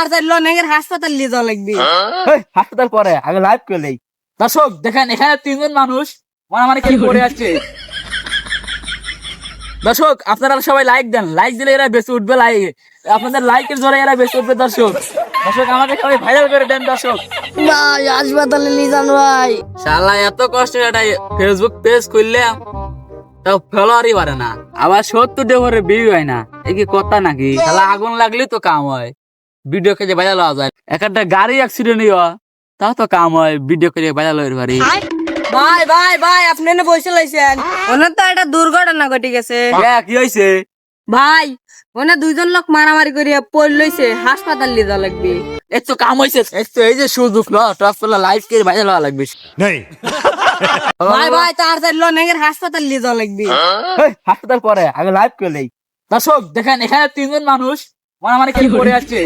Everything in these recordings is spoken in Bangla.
তাড়াতাড়ি লনেগের হাসপাতাল নিয়ে যাওয়া লাগবে। হাসপাতাল পরে আগে লাইভ করলেই। দর্শক দেখেন এখানে 3 জন মানুষ মারামারি খেলে পড়ে আছে। দর্শক আপনারা সবাই লাইক দেন, লাইক দিলে এরা বেশি উঠবে, লাইক আপনাদের লাইকের জোরে এরা বেশি উঠবে। দর্শক দর্শক আমাকে সবাই ভাইরাল করে দেন। দর্শক ভাই হাসপাতালে নিয়ে যান ভাই। শালা এত কষ্ট এটা ফেসবুক পেজ খুললে তাও ফলোয়ারই বাড়ে না, আবার 70 ডে ভিউ হয় না। এই কি কথা নাকি? শালা আগুন লাগলেই তো কাম হয়, ভিডিও করে ভাইরাল হওয়া যায়। একটা গাড়ি অ্যাক্সিডেন্ট হওয়া তাও তো কাম হয়, ভিডিও করে ভাইরাল হয়ে পারি। ভাই ভাই ভাই আপনি না বসে লাইছেন, ওনার তো একটা দুর্ঘটনা ঘটে গেছে। কি হয়েছে ভাই ওনা 2 জন লোক মারামারি করিয়া পড়ে লইছে, হাসপাতাল নিয়ে যাওয়া লাগবে। এই তো কাম হয়েছে, এই যে সুযোগ লাইভ করে ভাইরাল হওয়া লাগবে। ভাই ভাই তাড়াতাড়ি লনেগের হাসপাতাল নিয়ে যাওয়া লাগবে। হাসপাতাল পরে আগে লাইভ করলেই। দর্শক দেখেন এখানে 3 জন মানুষ মারামারি খেলে পড়ে আছে।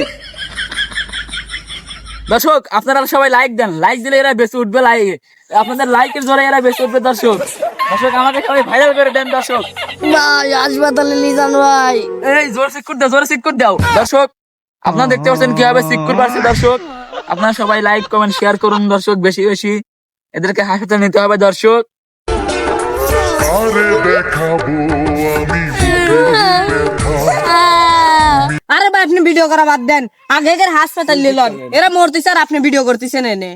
দর্শক আপনারা সবাই লাইক দেন, লাইক দিলে এরা বেশি উঠবে, লাইক আপনাদের লাইকের জোরে এরা বেশি উঠবে। দর্শক দর্শক আমাকে সবাই ভাইরাল করে দেন। দর্শক ভাই হাসপাতালে নিয়ে যান ভাই। এই জোরে সিকিউর দাও, জোরে সিকিউর দাও। দর্শক আপনারা দেখতে পাচ্ছেন কিভাবে সিকিউর পারছে। দর্শক আপনারা সবাই লাইক কমেন্ট শেয়ার করুন। দর্শক বেশি বেশি এদেরকে হাসপাতালে নিতে হবে। দর্শক আরে ভাই আপনি ভিডিও করা বাদ দেন, আগেকার হাসপাতাল নিলন, এরা মরতেছে আর আপনি ভিডিও করতেছেন এনে।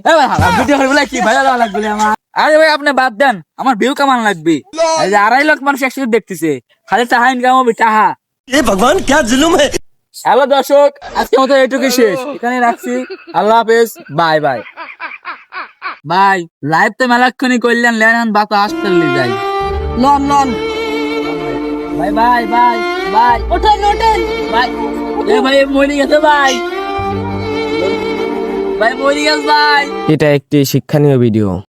ভিডিও করবে কি ভাইরাল হওয়া লাগবে আমার? আরে ভাই আপনি বাদ দেন, আমার ভিউ কামান লাগবে। এই যে 2.5 লাখ মানুষ একসাথে দেখতেছে, খালি টাহা ইনকাম হবে টাহা। ये भगवान क्या जुल्म है। হ্যালো দর্শক, আজকে মতো এইটুকুই শেষ, এখানে রাখছি। আল্লাহ হাফেজ, বাই বাই। ভাই লাইভ তো মেলাক্ষণই করলেন, লেন বাতা হাসপাতাল নিয়ে যাই। Loan loan bye bye bye bye. ওঠেন ওঠেন ভাই এ ভাই মরে গেছে ভাই, ভাই মরে গেছে ভাই। এটা একটি শিক্ষণীয় ভিডিও।